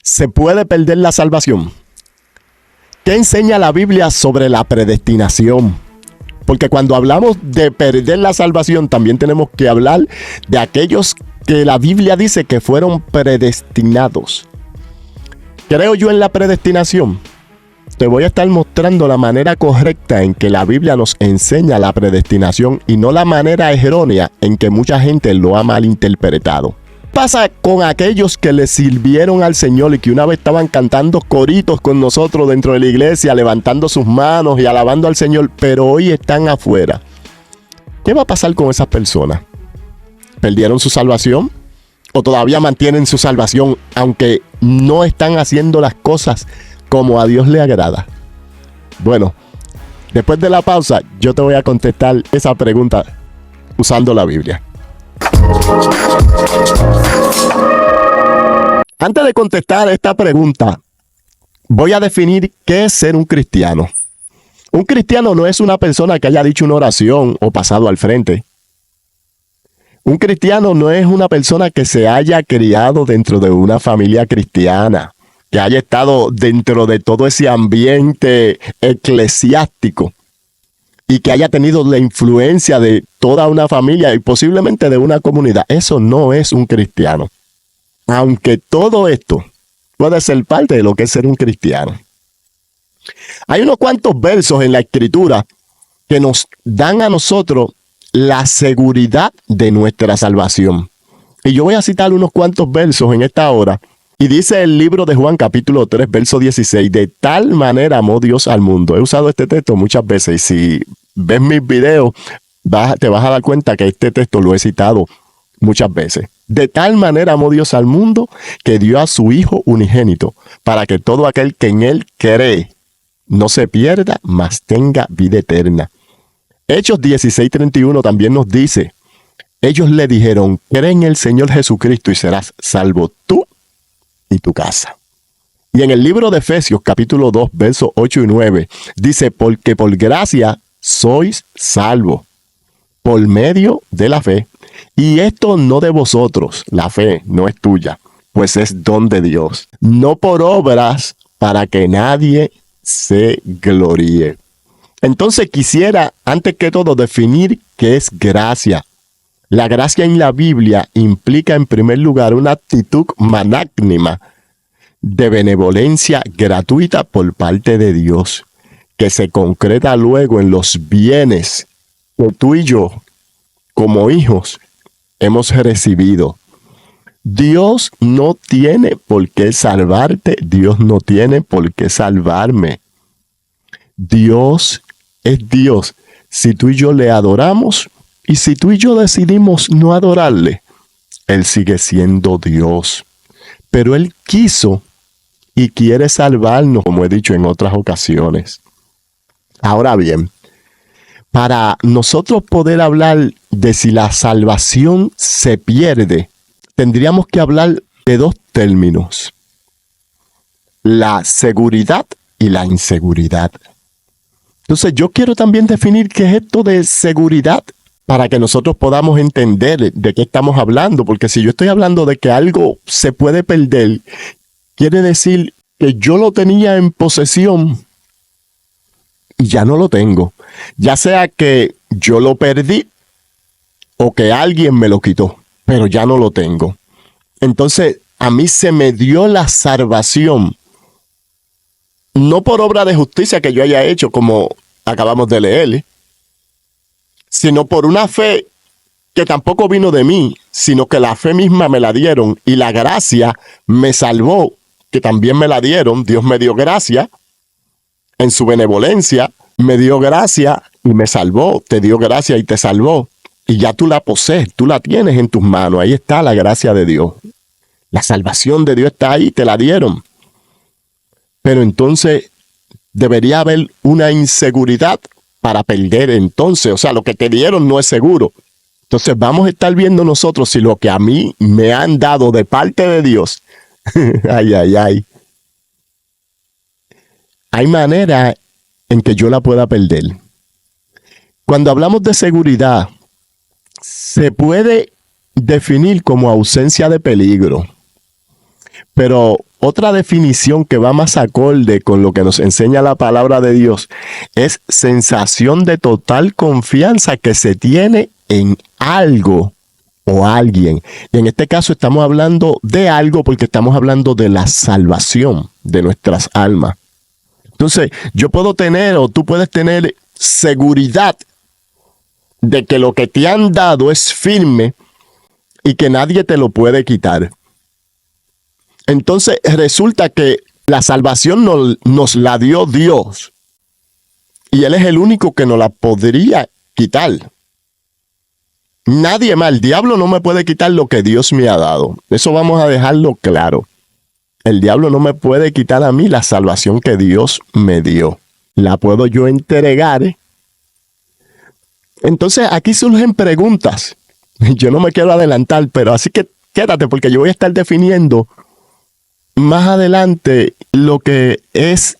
¿Se puede perder la salvación? ¿Qué enseña la Biblia sobre la predestinación? Porque cuando hablamos de perder la salvación, también tenemos que hablar de aquellos que la Biblia dice que fueron predestinados. ¿Creo yo en la predestinación? Te voy a estar mostrando la manera correcta en que la Biblia nos enseña la predestinación y no la manera errónea en que mucha gente lo ha malinterpretado. ¿Qué pasa con aquellos que le sirvieron al Señor y que una vez estaban cantando coritos con nosotros dentro de la iglesia, levantando sus manos y alabando al Señor, pero hoy están afuera? ¿Qué va a pasar con esas personas? ¿Perdieron su salvación? ¿O todavía mantienen su salvación aunque no están haciendo las cosas como a Dios le agrada? Bueno, después de la pausa, yo te voy a contestar esa pregunta usando la Biblia. Antes de contestar esta pregunta, voy a definir qué es ser un cristiano. Un cristiano no es una persona que haya dicho una oración o pasado al frente. Un cristiano no es una persona que se haya criado dentro de una familia cristiana, que haya estado dentro de todo ese ambiente eclesiástico y que haya tenido la influencia de toda una familia y posiblemente de una comunidad. Eso no es un cristiano. Aunque todo esto puede ser parte de lo que es ser un cristiano. Hay unos cuantos versos en la Escritura que nos dan a nosotros la seguridad de nuestra salvación. Y yo voy a citar unos cuantos versos en esta hora. Y dice el libro de Juan capítulo 3, verso 16, de tal manera amó Dios al mundo. He usado este texto muchas veces y si ves mis videos te vas a dar cuenta que este texto lo he citado muchas veces. De tal manera amó Dios al mundo que dio a su Hijo unigénito para que todo aquel que en él cree no se pierda, mas tenga vida eterna. Hechos 16:31 también nos dice, ellos le dijeron, cree en el Señor Jesucristo y serás salvo tú y tu casa. Y en el libro de Efesios capítulo 2 versos 8 y 9 dice, porque por gracia sois salvos por medio de la fe, y esto no de vosotros, la fe no es tuya, pues es don de Dios, no por obras para que nadie se gloríe. Entonces quisiera antes que todo definir qué es gracia. La gracia en la Biblia implica en primer lugar una actitud magnánima de benevolencia gratuita por parte de Dios, que se concreta luego en los bienes que tú y yo, como hijos, hemos recibido. Dios no tiene por qué salvarte, Dios no tiene por qué salvarme. Dios es Dios. Si tú y yo le adoramos, y si tú y yo decidimos no adorarle, Él sigue siendo Dios. Pero Él quiso y quiere salvarnos, como he dicho en otras ocasiones. Ahora bien, para nosotros poder hablar de si la salvación se pierde, tendríamos que hablar de dos términos: la seguridad y la inseguridad. Entonces yo quiero también definir qué es esto de seguridad para que nosotros podamos entender de qué estamos hablando, porque si yo estoy hablando de que algo se puede perder, quiere decir que yo lo tenía en posesión y ya no lo tengo. Ya sea que yo lo perdí o que alguien me lo quitó, pero ya no lo tengo. Entonces a mí se me dio la salvación, no por obra de justicia que yo haya hecho, como acabamos de leer, sino por una fe que tampoco vino de mí, sino que la fe misma me la dieron y la gracia me salvó, que también me la dieron. Dios me dio gracia en su benevolencia, me dio gracia y me salvó, te dio gracia y te salvó. Y ya tú la posees, tú la tienes en tus manos, ahí está la gracia de Dios. La salvación de Dios está ahí, te la dieron. Pero entonces debería haber una inseguridad para perder entonces. O sea, lo que te dieron no es seguro. Entonces vamos a estar viendo nosotros si lo que a mí me han dado de parte de Dios, hay manera en que yo la pueda perder. Cuando hablamos de seguridad, se puede definir como ausencia de peligro. Pero otra definición que va más acorde con lo que nos enseña la palabra de Dios es sensación de total confianza que se tiene en algo o alguien. Y en este caso estamos hablando de algo porque estamos hablando de la salvación de nuestras almas. Entonces, yo puedo tener o tú puedes tener seguridad de que lo que te han dado es firme y que nadie te lo puede quitar. Entonces resulta que la salvación nos la dio Dios y Él es el único que nos la podría quitar. Nadie más, el diablo no me puede quitar lo que Dios me ha dado. Eso vamos a dejarlo claro. El diablo no me puede quitar a mí la salvación que Dios me dio. La puedo yo entregar. Entonces aquí surgen preguntas. Yo no me quiero adelantar, pero así que quédate porque yo voy a estar definiendo más adelante lo que es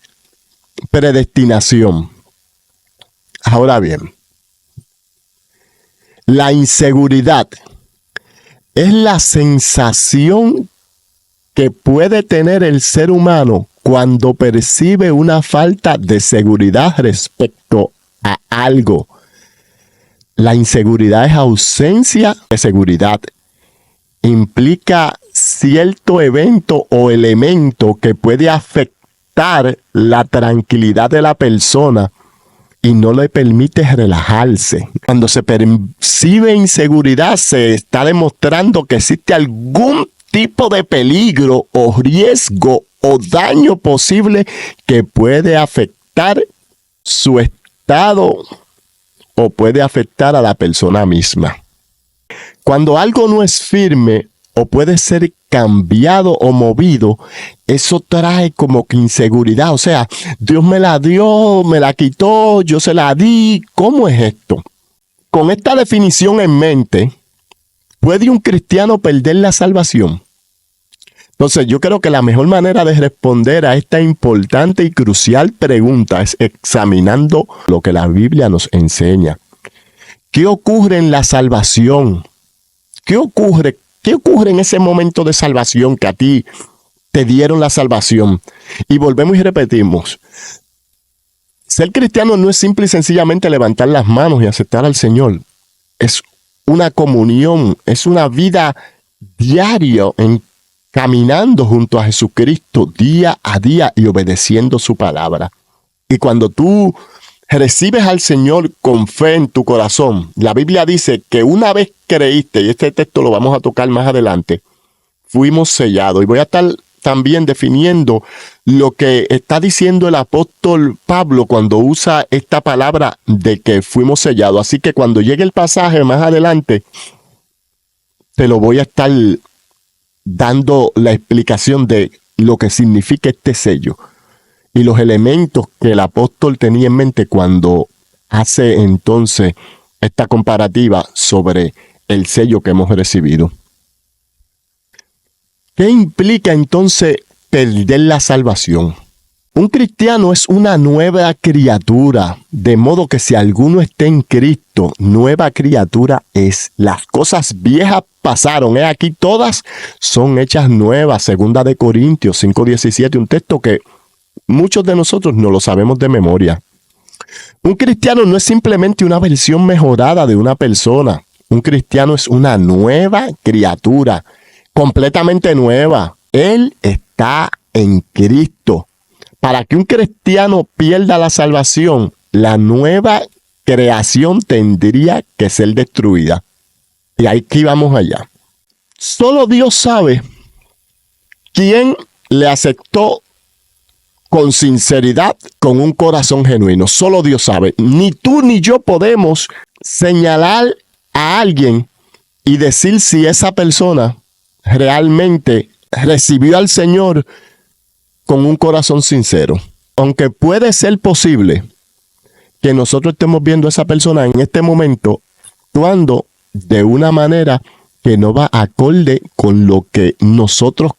predestinación. Ahora bien, la inseguridad es la sensación que puede tener el ser humano cuando percibe una falta de seguridad respecto a algo. La inseguridad es ausencia de seguridad. Implica cierto evento o elemento que puede afectar la tranquilidad de la persona y no le permite relajarse. Cuando se percibe inseguridad, se está demostrando que existe algún tipo de peligro o riesgo o daño posible que puede afectar su estado o puede afectar a la persona misma. Cuando algo no es firme o puede ser cambiado o movido, eso trae como que inseguridad. O sea, Dios me la dio, me la quitó, yo se la di. ¿Cómo es esto? Con esta definición en mente, ¿puede un cristiano perder la salvación? Entonces, yo creo que la mejor manera de responder a esta importante y crucial pregunta es examinando lo que la Biblia nos enseña. ¿Qué ocurre en la salvación? ¿Qué ocurre en ese momento de salvación que a ti te dieron la salvación? Y volvemos y repetimos. Ser cristiano no es simple y sencillamente levantar las manos y aceptar al Señor. Es una comunión, es una vida diaria caminando junto a Jesucristo día a día y obedeciendo su palabra. Y cuando tú recibes al Señor con fe en tu corazón, la Biblia dice que una vez creíste, y este texto lo vamos a tocar más adelante, fuimos sellados. Y voy a estar también definiendo lo que está diciendo el apóstol Pablo cuando usa esta palabra de que fuimos sellados. Así que cuando llegue el pasaje más adelante, te lo voy a estar dando la explicación de lo que significa este sello y los elementos que el apóstol tenía en mente cuando hace entonces esta comparativa sobre el sello que hemos recibido. ¿Qué implica entonces perder la salvación? Un cristiano es una nueva criatura, de modo que si alguno está en Cristo, nueva criatura es. Las cosas viejas pasaron, aquí todas son hechas nuevas. 2 Corintios 5:17, un texto que muchos de nosotros no lo sabemos de memoria. Un cristiano no es simplemente una versión mejorada de una persona. Un cristiano es una nueva criatura, completamente nueva. Él está en Cristo. Para que un cristiano pierda la salvación, la nueva creación tendría que ser destruida. Y aquí vamos allá. Solo Dios sabe quién le aceptó con sinceridad, con un corazón genuino. Solo Dios sabe. Ni tú ni yo podemos señalar a alguien y decir si esa persona realmente recibió al Señor con un corazón sincero. Aunque puede ser posible que nosotros estemos viendo a esa persona en este momento actuando de una manera que no va acorde con lo que nosotros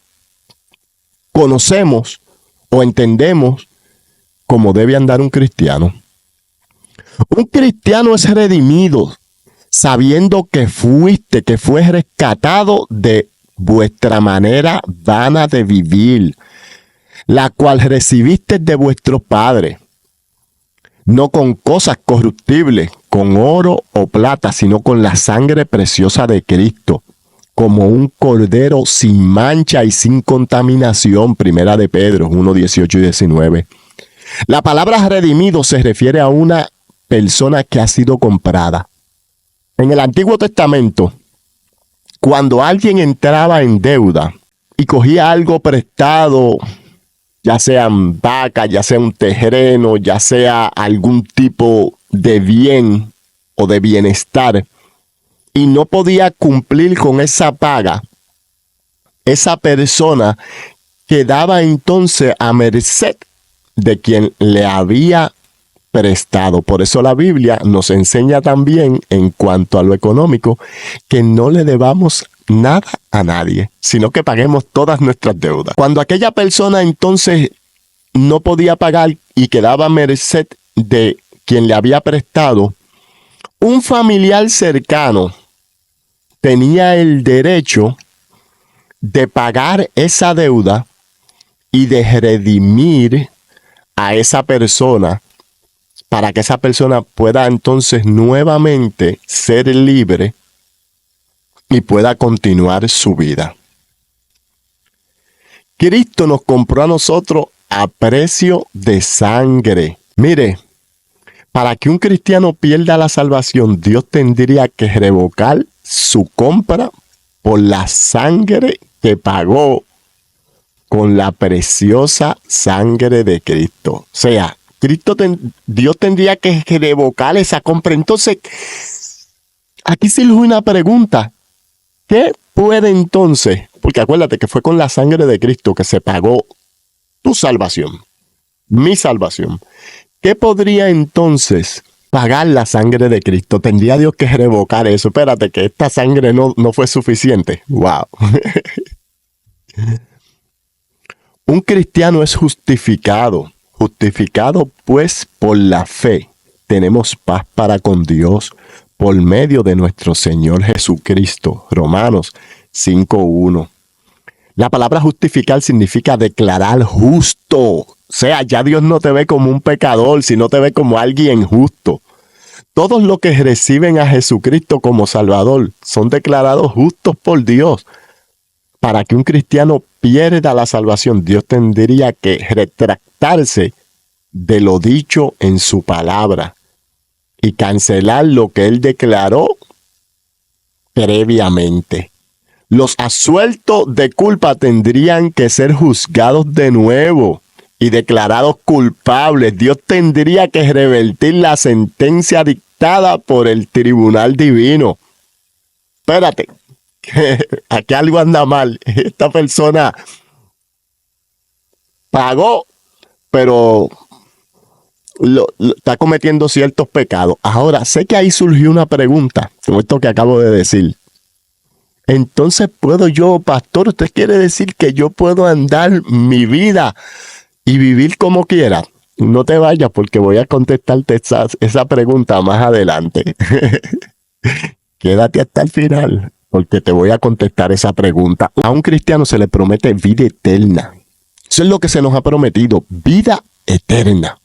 conocemos o entendemos como debe andar un cristiano. Un cristiano es redimido sabiendo que fue rescatado de vuestra manera vana de vivir. la cual recibiste de vuestros padres, no con cosas corruptibles, con oro o plata, sino con la sangre preciosa de Cristo, como un cordero sin mancha y sin contaminación. Primera de Pedro 1, 18 y 19. La palabra redimido se refiere a una persona que ha sido comprada. En el Antiguo Testamento, cuando alguien entraba en deuda y cogía algo prestado, ya sean vacas, ya sea un terreno, ya sea algún tipo de bien o de bienestar, y no podía cumplir con esa paga, esa persona quedaba entonces a merced de quien le había prestado. Por eso la Biblia nos enseña también, en cuanto a lo económico, que no le debamos nada a nadie, sino que paguemos todas nuestras deudas. Cuando aquella persona entonces no podía pagar y quedaba a merced de quien le había prestado, un familiar cercano tenía el derecho de pagar esa deuda y de redimir a esa persona para que esa persona pueda entonces nuevamente ser libre y pueda continuar su vida. Cristo nos compró a nosotros a precio de sangre. Mire, para que un cristiano pierda la salvación, Dios tendría que revocar su compra por la sangre que pagó con la preciosa sangre de Cristo. O sea, Dios tendría que revocar esa compra. Entonces, aquí surge una pregunta. ¿Qué puede entonces? Porque acuérdate que fue con la sangre de Cristo que se pagó tu salvación, mi salvación. ¿Qué podría entonces pagar la sangre de Cristo? Tendría Dios que revocar eso. Espérate, que esta sangre no fue suficiente. ¡Wow! Un cristiano es justificado. Justificado pues por la fe. Tenemos paz para con Dios por medio de nuestro Señor Jesucristo. Romanos 5:1. La palabra justificar significa declarar justo. O sea, ya Dios no te ve como un pecador, sino te ve como alguien justo. Todos los que reciben a Jesucristo como Salvador son declarados justos por Dios. Para que un cristiano pierda la salvación, Dios tendría que retractarse de lo dicho en su palabra y cancelar lo que él declaró previamente. Los absueltos de culpa tendrían que ser juzgados de nuevo y declarados culpables. Dios tendría que revertir la sentencia dictada por el tribunal divino. Espérate, que aquí algo anda mal. Esta persona pagó, pero está cometiendo ciertos pecados. Ahora, sé que ahí surgió una pregunta con esto que acabo de decir. Entonces, ¿puedo yo, pastor? ¿Usted quiere decir que yo puedo andar mi vida y vivir como quiera? No te vayas, porque voy a contestarte esa pregunta más adelante. Quédate hasta el final, porque te voy a contestar esa pregunta. A un cristiano se le promete vida eterna. Eso es lo que se nos ha prometido, vida eterna.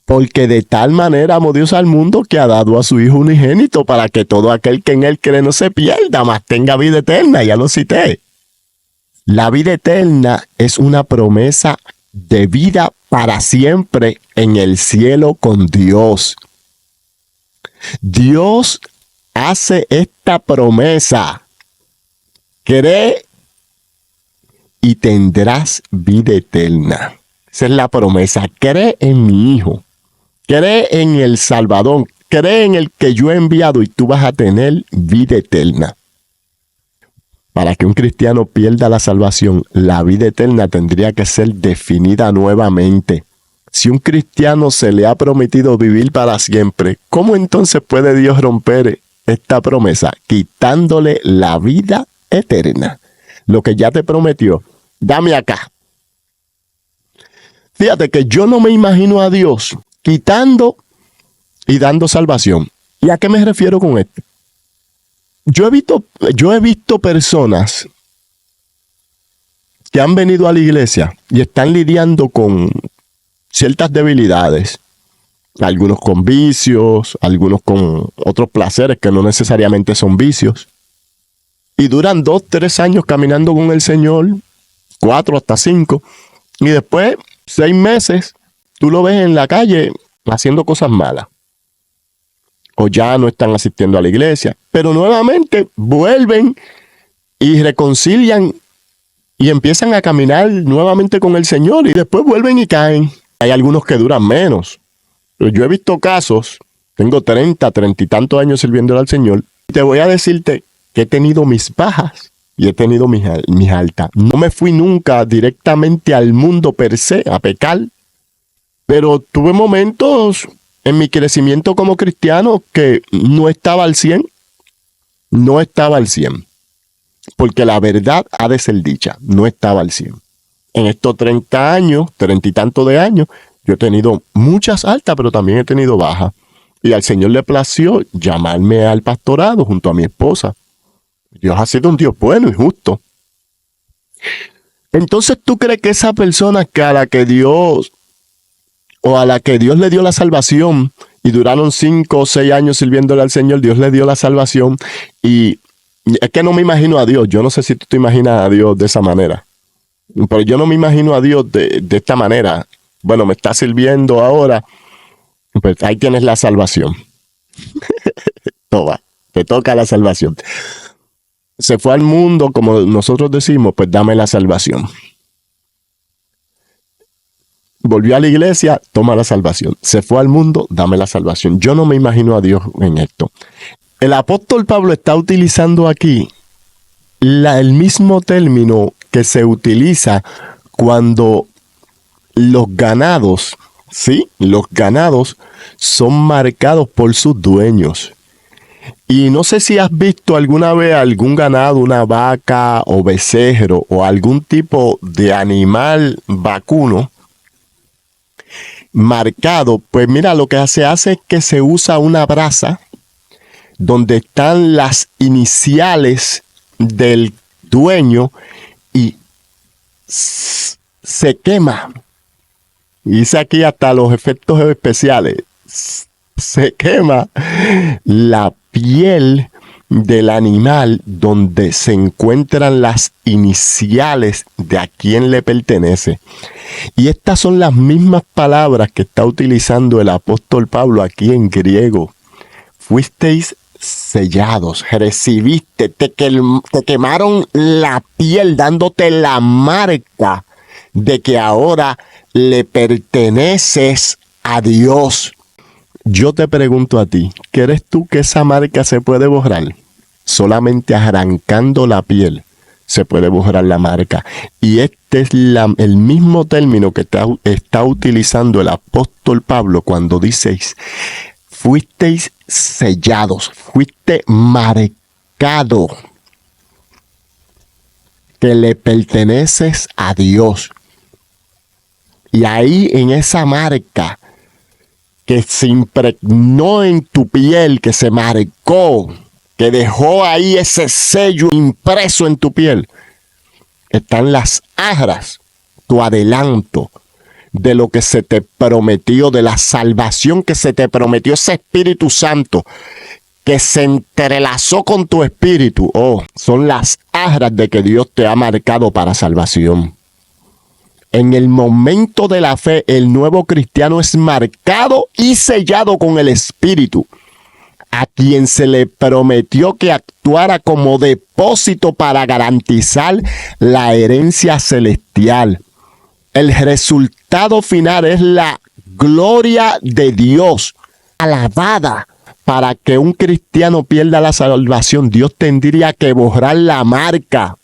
Porque de tal manera amó Dios al mundo que ha dado a su Hijo unigénito para que todo aquel que en él cree no se pierda, mas tenga vida eterna. Ya lo cité. La vida eterna es una promesa de vida para siempre en el cielo con Dios. Dios hace esta promesa. Cree y tendrás vida eterna. Esa es la promesa. Cree en mi Hijo. Cree en el Salvador. Cree en el que yo he enviado y tú vas a tener vida eterna. Para que un cristiano pierda la salvación, la vida eterna tendría que ser definida nuevamente. Si un cristiano se le ha prometido vivir para siempre, ¿cómo entonces puede Dios romper esta promesa? Quitándole la vida eterna. Lo que ya te prometió, dame acá. Fíjate que yo no me imagino a Dios quitando y dando salvación. ¿Y a qué me refiero con esto? Yo he visto personas que han venido a la iglesia y están lidiando con ciertas debilidades, algunos con vicios, algunos con otros placeres que no necesariamente son vicios, y duran 2, 3 años caminando con el Señor, 4 hasta 5, y después 6 meses tú lo ves en la calle haciendo cosas malas, o ya no están asistiendo a la iglesia, pero nuevamente vuelven y reconcilian y empiezan a caminar nuevamente con el Señor, y después vuelven y caen. Hay algunos que duran menos. Pero yo he visto casos, tengo 30 y tantos años sirviendo al Señor. Te voy a decirte que he tenido mis bajas y he tenido mis altas. No me fui nunca directamente al mundo per se, a pecar. Pero tuve momentos en mi crecimiento como cristiano que no estaba al 100. No estaba al 100. Porque la verdad ha de ser dicha, no estaba al 100. En estos 30 años, 30 y tantos de años, yo he tenido muchas altas, pero también he tenido bajas. Y al Señor le plació llamarme al pastorado junto a mi esposa. Dios ha sido un Dios bueno y justo. Entonces, ¿tú crees que esa persona a la que Dios le dio la salvación y duraron 5 o 6 años sirviéndole al Señor, Dios le dio la salvación? Y es que no me imagino a Dios. Yo no sé si tú te imaginas a Dios de esa manera. Pero yo no me imagino a Dios de esta manera. Bueno, me está sirviendo ahora. Pues ahí tienes la salvación. Toma, te toca la salvación. Se fue al mundo, como nosotros decimos, pues dame la salvación. Volvió a la iglesia, toma la salvación. Se fue al mundo, dame la salvación. Yo no me imagino a Dios en esto. El apóstol Pablo está utilizando aquí el mismo término que se utiliza cuando los ganados, ¿sí? Los ganados son marcados por sus dueños. Y no sé si has visto alguna vez algún ganado, una vaca o becerro o algún tipo de animal vacuno marcado. Pues mira, lo que se hace es que se usa una brasa donde están las iniciales del dueño y se quema. Y dice aquí hasta los efectos especiales. Se quema la piel del animal donde se encuentran las iniciales de a quién le pertenece. Y estas son las mismas palabras que está utilizando el apóstol Pablo aquí en griego. Fuisteis sellados, recibiste, te quemaron la piel dándote la marca de que ahora le perteneces a Dios. Yo te pregunto a ti, ¿crees tú que esa marca se puede borrar? Solamente arrancando la piel se puede borrar la marca. Y este es el mismo término que está utilizando el apóstol Pablo cuando dices, fuisteis sellados, fuiste marcado, que le perteneces a Dios. Y ahí en esa marca que se impregnó en tu piel, que se marcó, que dejó ahí ese sello impreso en tu piel, están las arras, tu adelanto de lo que se te prometió, de la salvación que se te prometió, ese Espíritu Santo que se entrelazó con tu espíritu. Oh, son las arras de que Dios te ha marcado para salvación. En el momento de la fe, el nuevo cristiano es marcado y sellado con el Espíritu, a quien se le prometió que actuara como depósito para garantizar la herencia celestial. El resultado final es la gloria de Dios, alabada. Para que un cristiano pierda la salvación, Dios tendría que borrar la marca.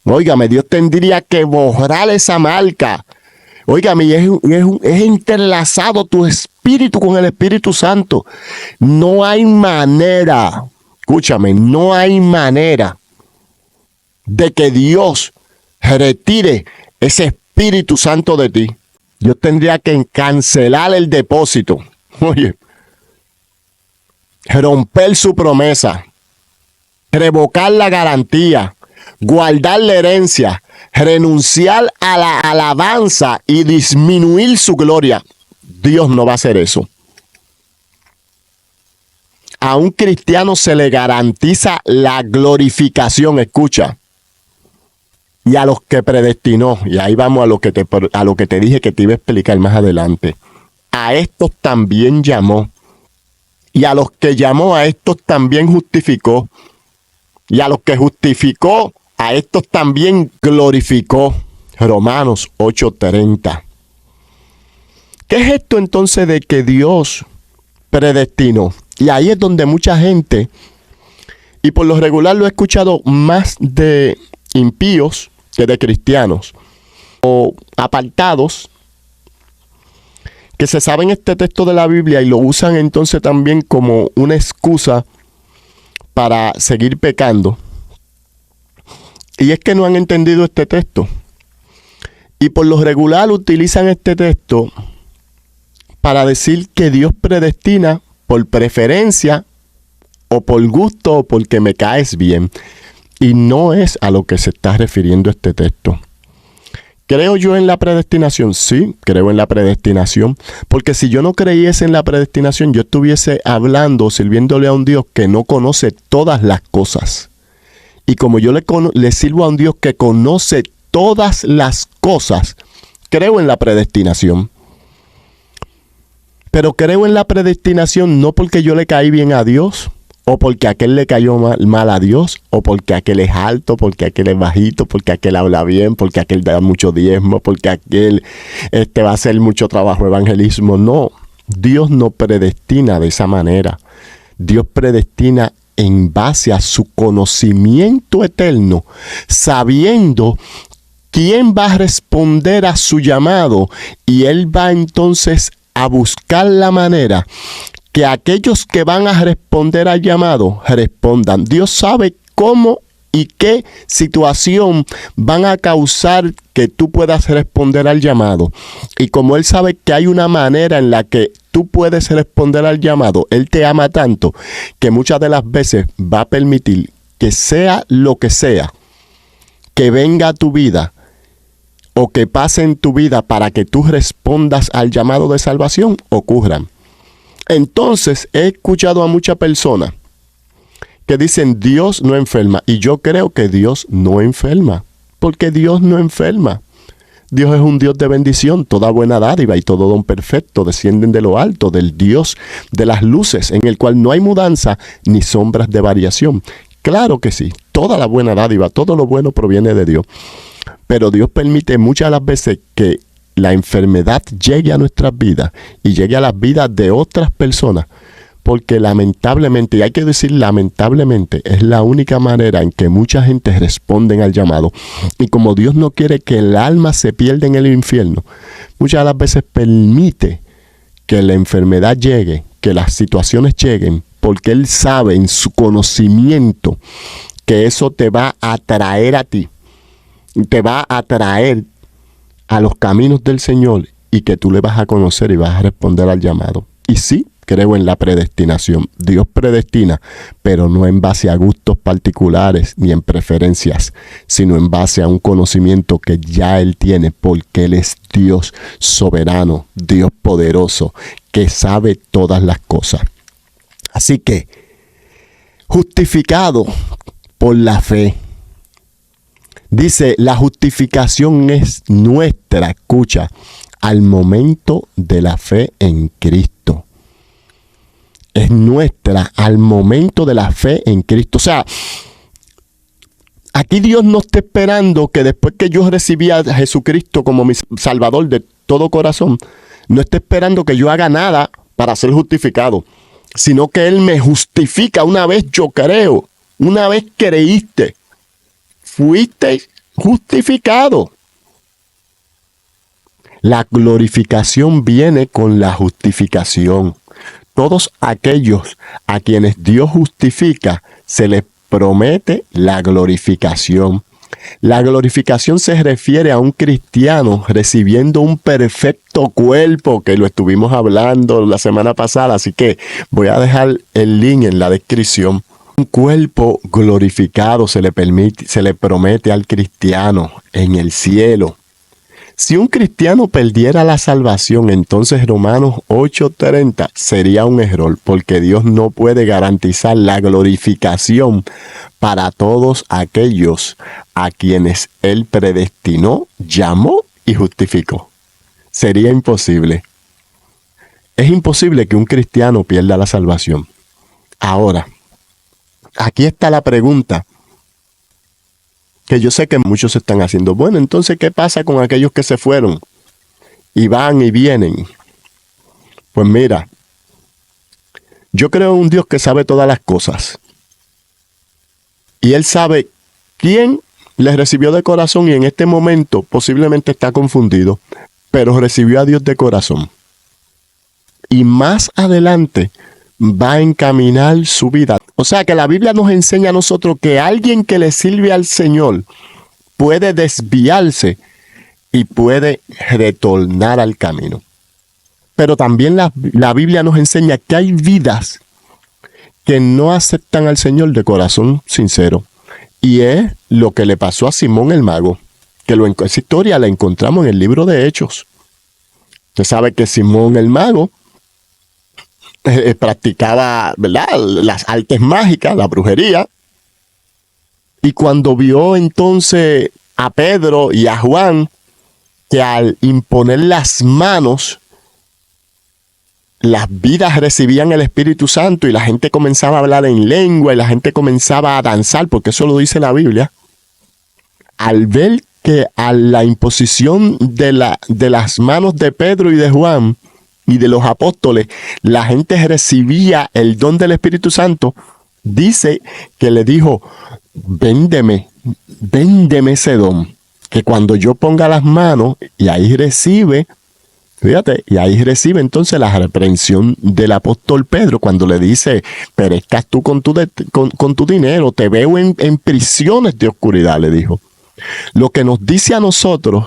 Óigame, Dios tendría que borrar esa marca. Óigame, es entrelazado tu espíritu con el Espíritu Santo. No hay manera, escúchame, no hay manera de que Dios retire ese Espíritu Santo de ti. Dios tendría que cancelar el depósito. Oye, romper su promesa, revocar la garantía, guardar la herencia, renunciar a la alabanza y disminuir su gloria. Dios no va a hacer eso. A un cristiano se le garantiza la glorificación, escucha. Y a los que predestinó, y ahí vamos a lo que te dije que te iba a explicar más adelante. A estos también llamó. Y a los que llamó, a estos también justificó. Y a los que justificó, a estos también glorificó. Romanos 8:30. ¿Qué es esto entonces de que Dios predestinó? Y ahí es donde mucha gente, y por lo regular lo he escuchado más de impíos que de cristianos, o apartados, que se saben este texto de la Biblia y lo usan entonces también como una excusa para seguir pecando. Y es que no han entendido este texto. Y por lo regular utilizan este texto para decir que Dios predestina por preferencia o por gusto o porque me caes bien. Y no es a lo que se está refiriendo este texto. ¿Creo yo en la predestinación? Sí, creo en la predestinación. Porque si yo no creyese en la predestinación, yo estuviese hablando, sirviéndole a un Dios que no conoce todas las cosas. Y como yo le sirvo a un Dios que conoce todas las cosas, creo en la predestinación. Pero creo en la predestinación no porque yo le caí bien a Dios, o porque aquel le cayó mal a Dios, o porque aquel es alto, porque aquel es bajito, porque aquel habla bien, porque aquel da mucho diezmo, porque aquel va a hacer mucho trabajo de evangelismo. No, Dios no predestina de esa manera. Dios predestina en base a su conocimiento eterno, sabiendo quién va a responder a su llamado, y Él va entonces a buscar la manera que aquellos que van a responder al llamado respondan. Dios sabe cómo y qué situación van a causar que tú puedas responder al llamado. Y como Él sabe que hay una manera en la que tú puedes responder al llamado, Él te ama tanto que muchas de las veces va a permitir que sea lo que sea, que venga a tu vida o que pase en tu vida para que tú respondas al llamado de salvación, ocurran. Entonces he escuchado a muchas personas que dicen Dios no enferma, y yo creo que Dios no enferma, porque Dios no enferma. Dios es un Dios de bendición, toda buena dádiva y todo don perfecto descienden de lo alto, del Dios de las luces, en el cual no hay mudanza ni sombras de variación. Claro que sí, toda la buena dádiva, todo lo bueno proviene de Dios, pero Dios permite muchas de las veces que la enfermedad llegue a nuestras vidas y llegue a las vidas de otras personas, porque lamentablemente, y hay que decir lamentablemente, es la única manera en que mucha gente responde al llamado. Y como Dios no quiere que el alma se pierda en el infierno, muchas de las veces permite que la enfermedad llegue, que las situaciones lleguen, porque Él sabe en su conocimiento que eso te va a atraer a ti, te va a atraer a los caminos del Señor, y que tú le vas a conocer y vas a responder al llamado. Y sí, creo en la predestinación. Dios predestina, pero no en base a gustos particulares ni en preferencias, sino en base a un conocimiento que ya Él tiene, porque Él es Dios soberano, Dios poderoso, que sabe todas las cosas. Así que, justificado por la fe. Dice, la justificación es nuestra, escucha, al momento de la fe en Cristo. Es nuestra al momento de la fe en Cristo. O sea, aquí Dios no está esperando que después que yo recibí a Jesucristo como mi Salvador de todo corazón, no está esperando que yo haga nada para ser justificado, sino que Él me justifica una vez yo creo, una vez creíste. Fuiste justificado. La glorificación viene con la justificación. Todos aquellos a quienes Dios justifica, se les promete la glorificación. La glorificación se refiere a un cristiano recibiendo un perfecto cuerpo, que lo estuvimos hablando la semana pasada, así que voy a dejar el link en la descripción. Un cuerpo glorificado se le promete al cristiano en el cielo. Si un cristiano perdiera la salvación, entonces Romanos 8:30 sería un error, porque Dios no puede garantizar la glorificación para todos aquellos a quienes Él predestinó, llamó y justificó. Sería imposible. Es imposible que un cristiano pierda la salvación. Ahora, aquí está la pregunta que yo sé que muchos se están haciendo. Bueno, entonces, ¿qué pasa con aquellos que se fueron y van y vienen? Pues mira, yo creo en un Dios que sabe todas las cosas. Y Él sabe quién les recibió de corazón y en este momento posiblemente está confundido, pero recibió a Dios de corazón. Y más adelante va a encaminar su vida. O sea que la Biblia nos enseña a nosotros que alguien que le sirve al Señor puede desviarse y puede retornar al camino. Pero también la Biblia nos enseña que hay vidas que no aceptan al Señor de corazón sincero. Y es lo que le pasó a Simón el mago, que esa historia la encontramos en el libro de Hechos. Usted sabe que Simón el mago practicaba, ¿verdad?, las artes mágicas, la brujería. Y cuando vio entonces a Pedro y a Juan, que al imponer las manos, las vidas recibían el Espíritu Santo y la gente comenzaba a hablar en lengua y la gente comenzaba a danzar, porque eso lo dice la Biblia. Al ver que a la imposición de las manos de Pedro y de Juan y de los apóstoles, la gente recibía el don del Espíritu Santo, dice que le dijo: véndeme ese don, que cuando yo ponga las manos, y ahí recibe, fíjate, y ahí recibe entonces la reprensión del apóstol Pedro cuando le dice: perezcas tú con tu dinero, te veo en prisiones de oscuridad, le dijo. Lo que nos dice a nosotros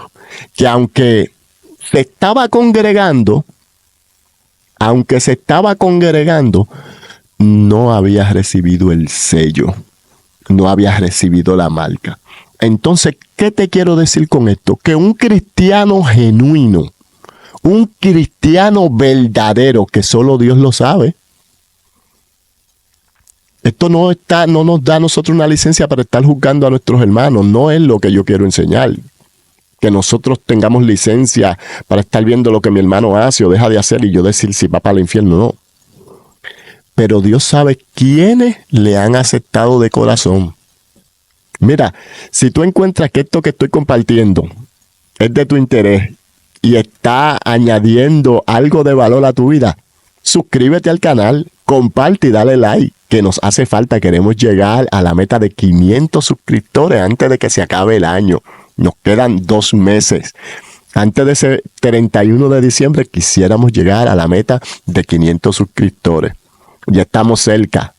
que aunque se estaba congregando, no había recibido el sello, no había recibido la marca. Entonces, ¿qué te quiero decir con esto? Que un cristiano genuino, un cristiano verdadero, que solo Dios lo sabe. Esto no nos da a nosotros una licencia para estar juzgando a nuestros hermanos. No es lo que yo quiero enseñar. Que nosotros tengamos licencia para estar viendo lo que mi hermano hace o deja de hacer y yo decir si va para el infierno. No. Pero Dios sabe quiénes le han aceptado de corazón. Mira, si tú encuentras que esto que estoy compartiendo es de tu interés y está añadiendo algo de valor a tu vida, suscríbete al canal, comparte y dale like, que nos hace falta. Queremos llegar a la meta de 500 suscriptores antes de que se acabe el año. Nos quedan 2 meses. Antes de ese 31 de diciembre quisiéramos llegar a la meta de 500 suscriptores. Ya estamos cerca.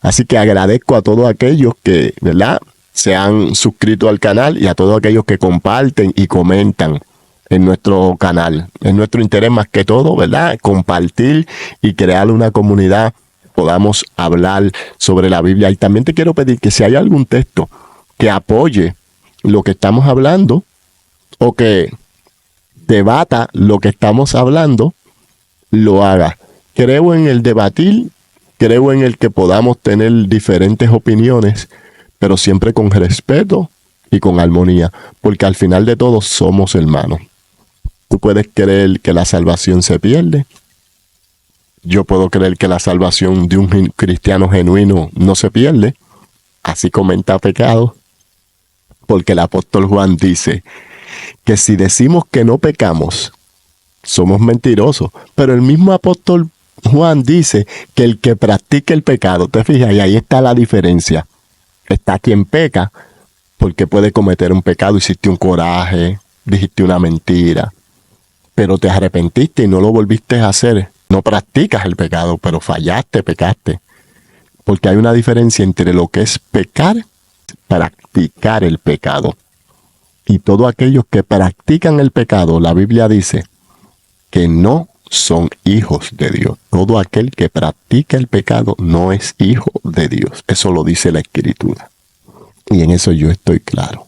Así que agradezco a todos aquellos que, ¿verdad?, se han suscrito al canal y a todos aquellos que comparten y comentan en nuestro canal. Es nuestro interés más que todo, ¿verdad?, compartir y crear una comunidad, podamos hablar sobre la Biblia. Y también te quiero pedir que si hay algún texto que apoye lo que estamos hablando o que debata lo que estamos hablando, lo haga. Creo en el debatir, creo en el que podamos tener diferentes opiniones, pero siempre con respeto y con armonía, porque al final de todo somos hermanos. Tú puedes creer que la salvación se pierde. Yo puedo creer que la salvación de un cristiano genuino no se pierde. Así comenta Pecado. Porque el apóstol Juan dice que si decimos que no pecamos, somos mentirosos. Pero el mismo apóstol Juan dice que el que practica el pecado, te fijas, y ahí está la diferencia. Está quien peca porque puede cometer un pecado, hiciste un coraje, dijiste una mentira, pero te arrepentiste y no lo volviste a hacer. No practicas el pecado, pero fallaste, pecaste. Porque hay una diferencia entre lo que es pecar, practicar el pecado. Y todos aquellos que practican el pecado, la Biblia dice que no son hijos de Dios. Todo aquel que practica el pecado no es hijo de Dios. Eso lo dice la Escritura. Y en eso yo estoy claro.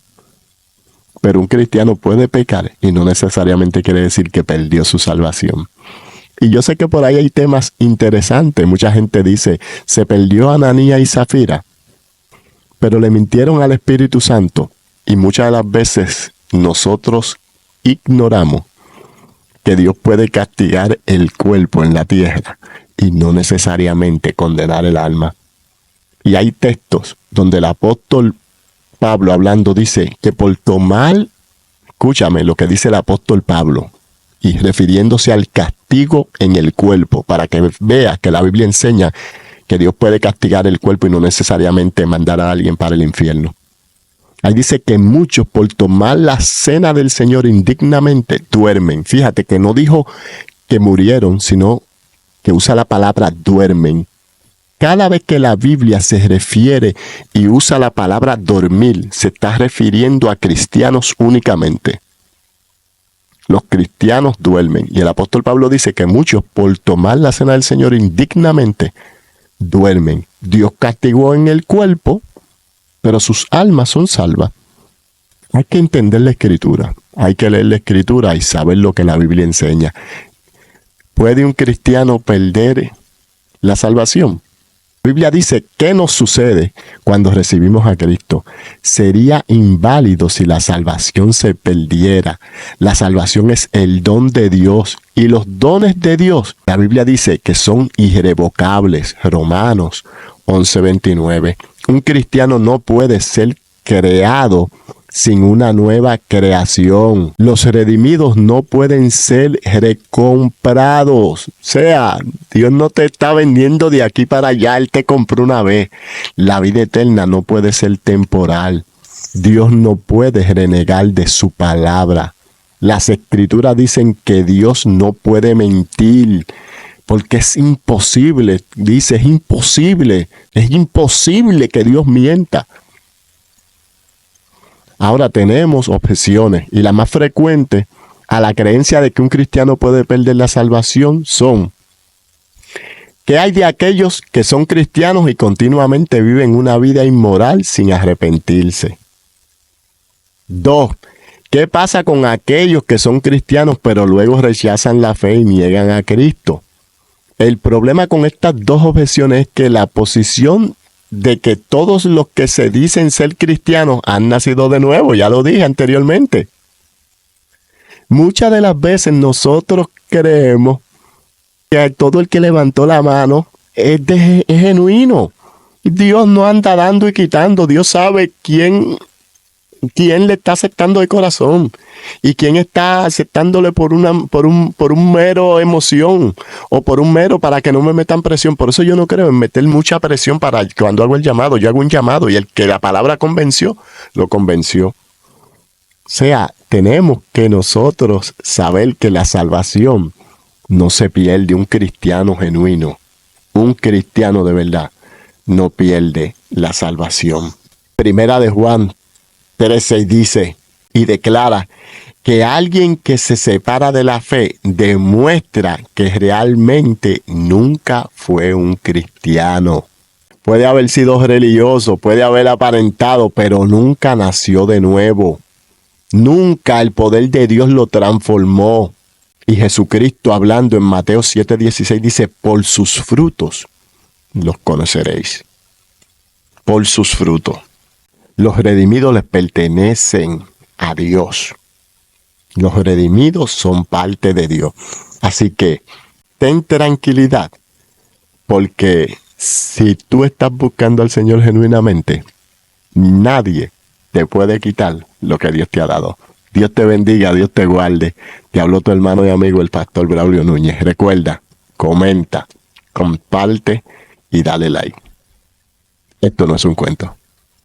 Pero un cristiano puede pecar y no necesariamente quiere decir que perdió su salvación. Y yo sé que por ahí hay temas interesantes. Mucha gente dice, se perdió Ananías y Zafira, pero le mintieron al Espíritu Santo. Y muchas de las veces nosotros ignoramos que Dios puede castigar el cuerpo en la tierra y no necesariamente condenar el alma. Y hay textos donde el apóstol Pablo hablando dice que por tomar, escúchame lo que dice el apóstol Pablo, y refiriéndose al castigo en el cuerpo, para que veas que la Biblia enseña que Dios puede castigar el cuerpo y no necesariamente mandar a alguien para el infierno. Ahí dice que muchos por tomar la cena del Señor indignamente duermen. Fíjate que no dijo que murieron, sino que usa la palabra duermen. Cada vez que la Biblia se refiere y usa la palabra dormir, se está refiriendo a cristianos únicamente. Los cristianos duermen. Y el apóstol Pablo dice que muchos por tomar la cena del Señor indignamente duermen. Dios castigó en el cuerpo, pero sus almas son salvas. Hay que entender la Escritura. Hay que leer la Escritura y saber lo que la Biblia enseña. ¿Puede un cristiano perder la salvación? La Biblia dice, ¿qué nos sucede cuando recibimos a Cristo? Sería inválido si la salvación se perdiera. La salvación es el don de Dios. Y los dones de Dios, la Biblia dice que son irrevocables. Romanos 11:29. Un cristiano no puede ser creado sin una nueva creación. Los redimidos no pueden ser recomprados. O sea, Dios no te está vendiendo de aquí para allá. Él te compró una vez. La vida eterna no puede ser temporal. Dios no puede renegar de su palabra. Las Escrituras dicen que Dios no puede mentir. Porque es imposible, dice, es imposible que Dios mienta. Ahora tenemos objeciones y la más frecuente a la creencia de que un cristiano puede perder la salvación son: ¿qué hay de aquellos que son cristianos y continuamente viven una vida inmoral sin arrepentirse? 2. ¿Qué pasa con aquellos que son cristianos pero luego rechazan la fe y niegan a Cristo? El problema con estas dos objeciones es que la posición de que todos los que se dicen ser cristianos han nacido de nuevo, ya lo dije anteriormente. Muchas de las veces nosotros creemos que todo el que levantó la mano es genuino. Dios no anda dando y quitando. Dios sabe quién le está aceptando de corazón y quién está aceptándole por un mero emoción o por un mero para que no me metan presión. Por eso yo no creo en meter mucha presión para cuando hago el llamado. Yo hago un llamado y el que la palabra convenció, lo convenció. O sea, tenemos que nosotros saber que la salvación no se pierde. Un cristiano genuino, un cristiano de verdad, no pierde la salvación. Primera de Juan 3:6 dice y declara que alguien que se separa de la fe demuestra que realmente nunca fue un cristiano. Puede haber sido religioso, puede haber aparentado, pero nunca nació de nuevo. Nunca el poder de Dios lo transformó. Y Jesucristo, hablando en Mateo 7:16, dice: por sus frutos los conoceréis. Por sus frutos. Los redimidos les pertenecen a Dios. Los redimidos son parte de Dios. Así que ten tranquilidad, porque si tú estás buscando al Señor genuinamente, nadie te puede quitar lo que Dios te ha dado. Dios te bendiga, Dios te guarde. Te habló tu hermano y amigo, el pastor Braulio Núñez. Recuerda, comenta, comparte y dale like. Esto no es un cuento.